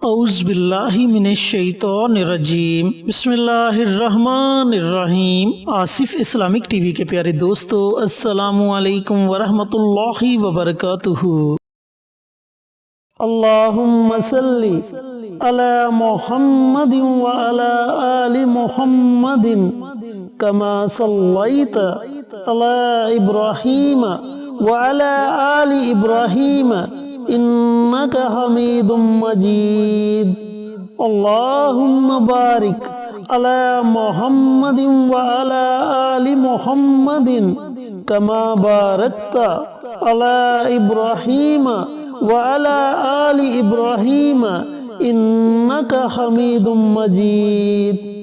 اعوذ باللہ من الشیطان الرجیم بسم اللہ الرحمن الرحیم۔ آصف اسلامک ٹی وی کے پیارے دوستو، السلام علیکم ورحمۃ اللہ وبرکاتہ۔ اللہم صلی علی محمد وعلی آل محمد کما صلیت علی ابراہیم وعلی آل ابراہیم انک حمید مجید۔ اللہم بارک علی محمد وعلی آل محمد کما بارکت علی ابراہیم وعلی آل ابراہیم انک حمید مجید۔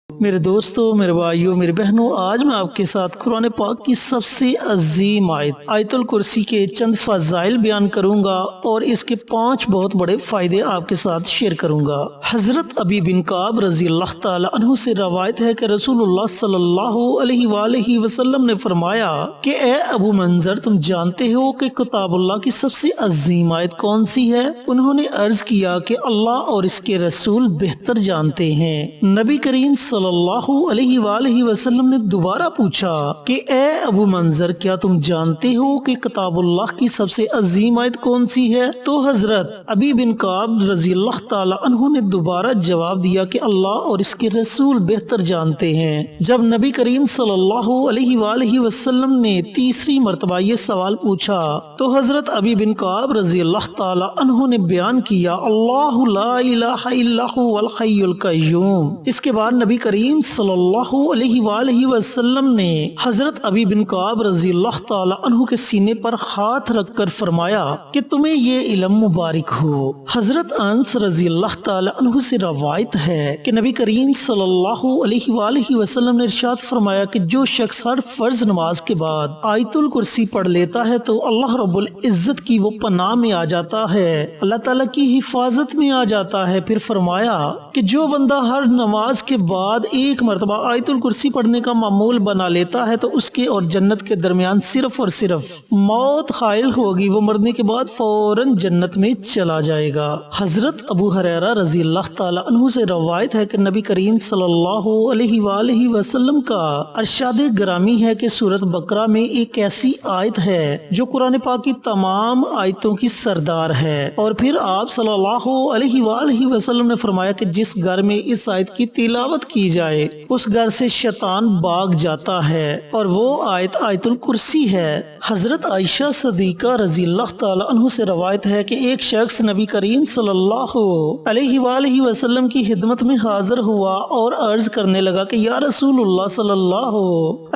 میرے دوستو، میرے بھائیوں، میرے بہنوں، آج میں آپ کے ساتھ قرآن پاک کی سب سے عظیم آیت الکرسی کے چند فضائل بیان کروں گا اور اس کے 5 بہت بڑے فائدے آپ کے ساتھ شیئر کروں گا۔ حضرت ابی بن کعب رضی اللہ تعالی عنہ سے روایت ہے کہ رسول اللہ صلی اللہ علیہ وآلہ وسلم نے فرمایا کہ اے ابو منظر، تم جانتے ہو کہ کتاب اللہ کی سب سے عظیم آیت کون سی ہے؟ انہوں نے عرض کیا کہ اللہ اور اس کے رسول بہتر جانتے ہیں۔ نبی کریم صلی اللہ علیہ وآلہ وسلم نے دوبارہ پوچھا کہ اے ابو منظر، کیا تم جانتے ہو کہ کتاب اللہ کی سب سے عظیم آیت کون سی ہے؟ تو حضرت ابی بن کعب رضی اللہ تعالی عنہ نے دوبارہ جواب دیا کہ اللہ اور اس کے رسول بہتر جانتے ہیں۔ جب نبی کریم صلی اللہ علیہ وآلہ وسلم نے تیسری مرتبہ یہ سوال پوچھا تو حضرت ابی بن کعب رضی اللہ تعالی عنہ نے بیان کیا اللہ لا الہ الا هو الحی القیوم۔ اس کے بعد نبی کریم صلی اللہ علیہ وآلہ وسلم نے حضرت ابی بن کعب رضی اللہ تعالی عنہ کے سینے پر ہاتھ رکھ کر فرمایا کہ تمہیں یہ علم مبارک ہو۔ حضرت انس رضی اللہ تعالی عنہ سے روایت ہے کہ نبی کریم صلی اللہ علیہ وآلہ وسلم نے ارشاد فرمایا کہ جو شخص ہر فرض نماز کے بعد آیت الکرسی پڑھ لیتا ہے تو اللہ رب العزت کی وہ پناہ میں آ جاتا ہے، اللہ تعالیٰ کی حفاظت میں آ جاتا ہے۔ پھر فرمایا کہ جو بندہ ہر نماز کے بعد ایک مرتبہ آیت الکرسی پڑھنے کا معمول بنا لیتا ہے تو اس کے اور جنت کے درمیان صرف اور صرف موت حائل ہوگی، وہ مرنے کے بعد فوراً جنت میں چلا جائے گا۔ حضرت ابو ہریرہ رضی اللہ تعالی عنہ سے روایت ہے کہ نبی کریم صلی اللہ علیہ وآلہ وسلم کا ارشاد گرامی ہے کہ سورۃ بقرہ میں ایک ایسی آیت ہے جو قرآن پاک کی تمام آیتوں کی سردار ہے، اور پھر آپ صلی اللہ علیہ وآلہ وسلم نے فرمایا کہ جس گھر میں اس آیت کی تلاوت کی جائے اس گھر سے شیطان بھاگ جاتا ہے، اور وہ آیت الکرسی ہے۔ حضرت عائشہ صدیقہ رضی اللہ تعالی عنہ سے روایت ہے کہ ایک شخص نبی کریم صلی اللہ علیہ وآلہ وسلم کی خدمت میں حاضر ہوا اور عرض کرنے لگا کہ یا رسول اللہ صلی اللہ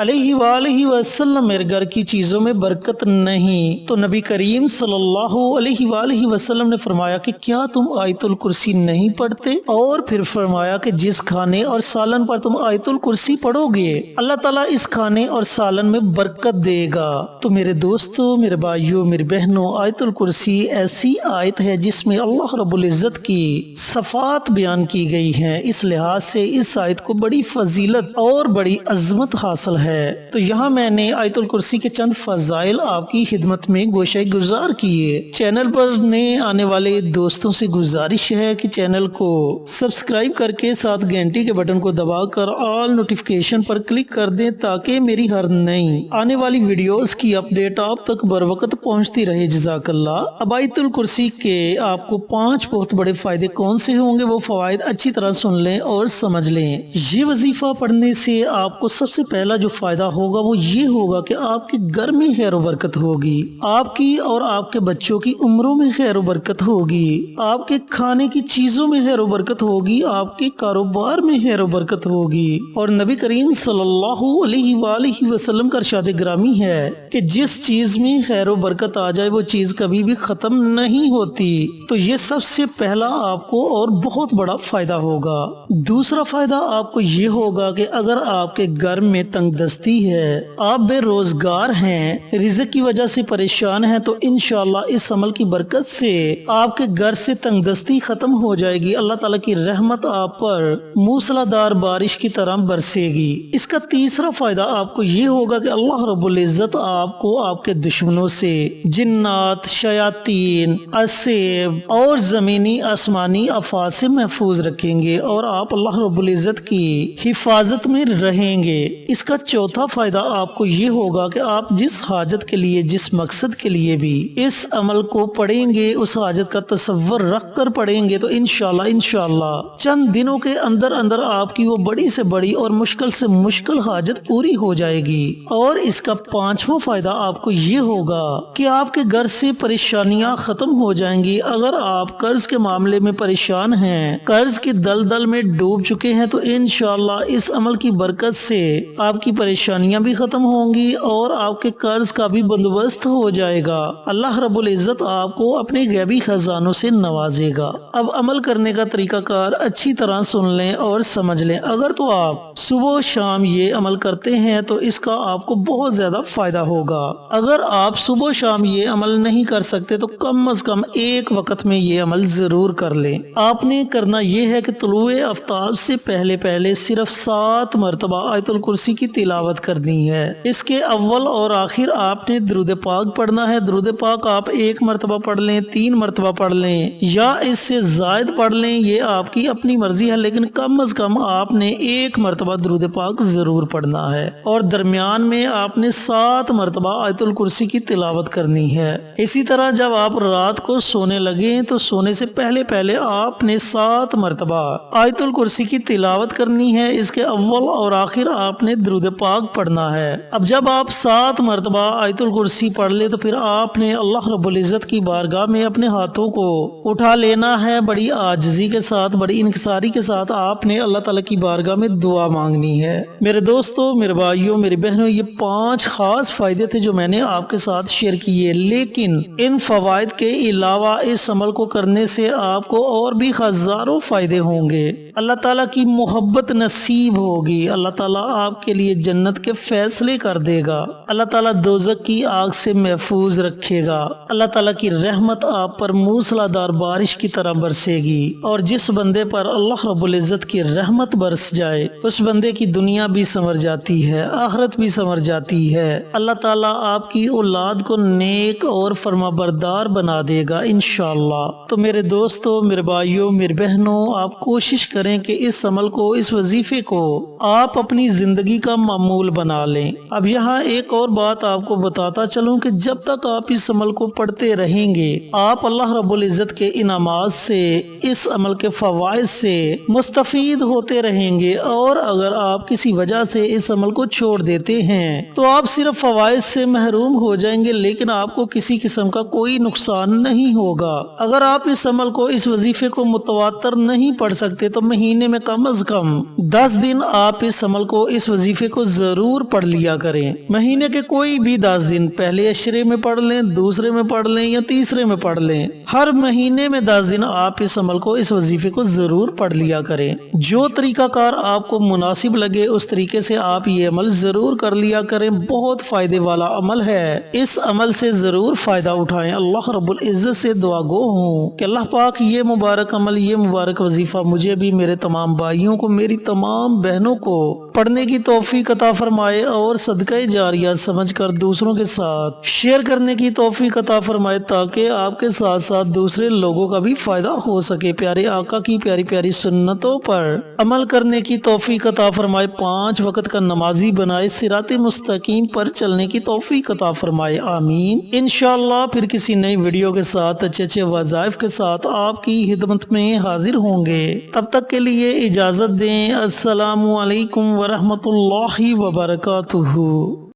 علیہ وآلہ وسلم، میرے گھر کی چیزوں میں برکت نہیں۔ تو نبی کریم صلی اللہ علیہ وآلہ وسلم نے فرمایا کہ کیا تم آیت الکرسی نہیں پڑھتے؟ اور پھر فرمایا کہ جس کھانے اور سالن پر تم آیت الکرسی پڑھو گے اللہ تعالیٰ اس کھانے اور سالن میں برکت دے گا۔ تو میرے دوستو، میرے بھائیوں، میری بہنوں، آیت الکرسی ایسی آیت ہے جس میں اللہ رب العزت کی صفات بیان کی گئی ہیں، اس لحاظ سے اس آیت کو بڑی فضیلت اور بڑی عظمت حاصل ہے۔ تو یہاں میں نے آیت الکرسی کے چند فضائل آپ کی خدمت میں گوشہ گزار کیے۔ چینل پر نئے آنے والے دوستوں سے گزارش ہے کہ چینل کو سبسکرائب کر کے ساتھ گھنٹی کے بٹن کو دبا کر آل نوٹیفیکیشن پر کلک کر دیں تاکہ میری ہر نئی آنے والی ویڈیوز کی اپڈیٹ آپ تک بر وقت پہنچتی رہے۔ جزاک اللہ۔ اب آیت الکرسی کے آپ کو 5 بہت بڑے فائدے کون سے ہوں گے، وہ فوائد اچھی طرح سن لیں اور سمجھ لیں۔ یہ وظیفہ پڑھنے سے آپ کو سب سے پہلا جو فائدہ ہوگا وہ یہ ہوگا کہ آپ کے گھر میں خیر و برکت ہوگی، آپ کی اور آپ کے بچوں کی عمروں میں خیر و برکت ہوگی، آپ کے کھانے کی چیزوں میں خیر و برکت ہوگی، آپ کے کاروبار میں خیر و برکت ہوگی۔ اور نبی کریم صلی اللہ علیہ وآلہ وسلم کا ارشاد گرامی ہے کہ جس چیز میں خیر و برکت آ جائے وہ چیز کبھی بھی ختم نہیں ہوتی۔ تو یہ سب سے پہلا آپ کو اور بہت بڑا فائدہ ہوگا۔ دوسرا فائدہ آپ کو یہ ہوگا کہ اگر آپ کے گھر میں تنگ دستی ہے، آپ بے روزگار ہیں، رزق کی وجہ سے پریشان ہیں، تو انشاءاللہ اس عمل کی برکت سے آپ کے گھر سے تنگ دستی ختم ہو جائے گی، اللہ تعالیٰ کی رحمت آپ پر موسلا دھار دار بارش کی طرح برسے گی۔ اس کا تیسرا فائدہ آپ کو یہ ہوگا کہ اللہ رب العزت آپ کو آپ کے دشمنوں سے، جنات، شیاطین، اسیب اور زمینی آسمانی آفات سے محفوظ رکھیں گے اور آپ اللہ رب العزت کی حفاظت میں رہیں گے۔ اس کا چوتھا فائدہ آپ کو یہ ہوگا کہ آپ جس حاجت کے لیے، جس مقصد کے لیے بھی اس عمل کو پڑھیں گے، اس حاجت کا تصور رکھ کر پڑھیں گے تو انشاءاللہ چند دنوں کے اندر اندر آپ کی وہ بڑی سے بڑی اور مشکل سے مشکل حاجت پوری ہو جائے گی۔ اور اس کا پانچواں فائدہ آپ کو یہ ہوگا کہ آپ کے گھر سے پریشانیاں ختم ہو جائیں گی۔ اگر آپ قرض کے معاملے میں پریشان ہیں، قرض کی دلدل میں ڈوب چکے ہیں، تو انشاءاللہ اس عمل کی برکت سے آپ کی پریشانیاں بھی ختم ہوں گی اور آپ کے قرض کا بھی بندوبست ہو جائے گا۔ اللہ رب العزت آپ کو اپنے غیبی خزانوں سے نوازے گا۔ اب عمل کرنے کا طریقہ کار اچھی طرح سن لیں اور سمجھ لیں۔ اگر تو آپ صبح و شام یہ عمل کرتے ہیں تو اس کا آپ کو بہت زیادہ فائدہ ہوگا۔ اگر آپ صبح و شام یہ عمل نہیں کر سکتے تو کم از کم ایک وقت میں یہ عمل ضرور کر لیں۔ آپ نے کرنا یہ ہے کہ طلوع آفتاب سے پہلے صرف 7 مرتبہ آیت الکرسی کی تلاوت کرنی ہے۔ اس کے اول اور آخر آپ نے درود پاک پڑھنا ہے۔ درود پاک آپ 1 مرتبہ پڑھ لیں، 3 مرتبہ پڑھ لیں یا اس سے زائد پڑھ لیں، یہ آپ کی اپنی مرضی ہے، لیکن کم از کم آپ نے 1 مرتبہ درود پاک ضرور پڑھنا ہے۔ اور درمیان میں آپ نے 7 مرتبہ آیت الکرسی کی تلاوت کرنی ہے۔ اسی طرح جب آپ رات کو سونے لگیں تو سونے سے پہلے آپ نے 7 مرتبہ آیت الکرسی کی تلاوت کرنی ہے۔ اس کے اول اور آخر آپ نے درود پاک پڑھنا ہے۔ اب جب آپ 7 مرتبہ آیت الکرسی پڑھ لے تو پھر آپ نے اللہ رب العزت کی بارگاہ میں اپنے ہاتھوں کو اٹھا لینا ہے، بڑی عاجزی کے ساتھ، بڑی انکساری کے ساتھ آپ نے اللہ تعالیٰ کی بارگاہ میں دعا مانگنی ہے۔ میرے دوستو، میرے بھائیوں، میری بہنوں، یہ 5 خاص فائدے تھے جو میں نے آپ کے ساتھ شیئر کیے، لیکن ان فوائد کے علاوہ اس عمل کو کرنے سے آپ کو اور بھی ہزاروں فائدے ہوں گے۔ اللہ تعالیٰ کی محبت نصیب ہوگی، اللہ تعالیٰ آپ کے لیے جنت کے فیصلے کر دے گا، اللہ تعالیٰ دوزخ کی آگ سے محفوظ رکھے گا، اللہ تعالیٰ کی رحمت آپ پر موسلا دار بارش کی طرح برسے گی، اور جس بندے پر اللہ رب العزت کی رحمت برس جائے اس بندے کی دنیا بھی سنور جاتی ہے، آخرت بھی سنور جاتی ہے۔ اللہ تعالیٰ آپ کی اولاد کو نیک اور فرما بردار بنا دے گا انشاءاللہ۔ تو میرے دوستو، میرے بھائیوں، میرے بہنوں، آپ کوشش کریں کہ اس عمل کو، اس وظیفے کو آپ اپنی زندگی کا معمول بنا لیں۔ اب یہاں ایک اور بات آپ کو بتاتا چلوں کہ جب تک آپ اس عمل کو پڑھتے رہیں گے، آپ اللہ رب العزت کے انعامات سے، اس عمل کے فوائد سے مستفید ہوتے رہیں گے، اور اگر آپ کسی وجہ سے اس عمل کو چھوڑ دیتے ہیں تو آپ صرف فوائد سے محروم ہو جائیں گے، لیکن آپ کو کسی قسم کا کوئی نقصان نہیں ہوگا۔ اگر آپ اس عمل کو، اس وظیفے کو متواتر نہیں پڑھ سکتے تو مہینے میں کم از کم 10 دن آپ اس عمل کو، اس وظیفے کو ضرور پڑھ لیا کریں۔ مہینے کے کوئی بھی 10 دن، پہلے عشرے میں پڑھ لیں، دوسرے میں پڑھ لیں یا تیسرے میں پڑھ لیں، ہر مہینے میں 10 دن آپ اس عمل کو، اس وظیفے کو ضرور پڑھ لیا کریں۔ جو طریقہ کار آپ کو مناسب لگے اس طریقے سے آپ یہ عمل ضرور کر لیا کریں، بہت فائدے والا عمل ہے، اس عمل سے ضرور فائدہ اٹھائیں۔ اللہ رب العزت سے دعا گو ہوں کہ اللہ پاک یہ مبارک عمل، یہ مبارک وظیفہ مجھے بھی، میرے تمام بھائیوں کو، میری تمام بہنوں کو پڑھنے کی توفیق عطا فرمائے اور صدقہ جاریہ سمجھ کر دوسروں کے ساتھ شیئر کرنے کی توفیق عطا فرمائے، تاکہ آپ کے ساتھ ساتھ دوسرے لوگوں کا بھی فائدہ ہو سکے۔ پیارے آقا کی پیاری پیاری سنتوں پر عمل کرنے کی توفیق عطا فرمائے، 5 وقت کا نمازی بنائے، صراط مستقیم پر چلنے کی توفیق عطا فرمائے، آمین۔ انشاءاللہ پھر کسی نئی ویڈیو کے ساتھ، اچھے وظائف کے ساتھ آپ کی خدمت میں حاضر ہوں گے۔ تب تک کے لیے اجازت دیں۔ السلام علیکم ورحمۃ اللہ وبرکاتہ۔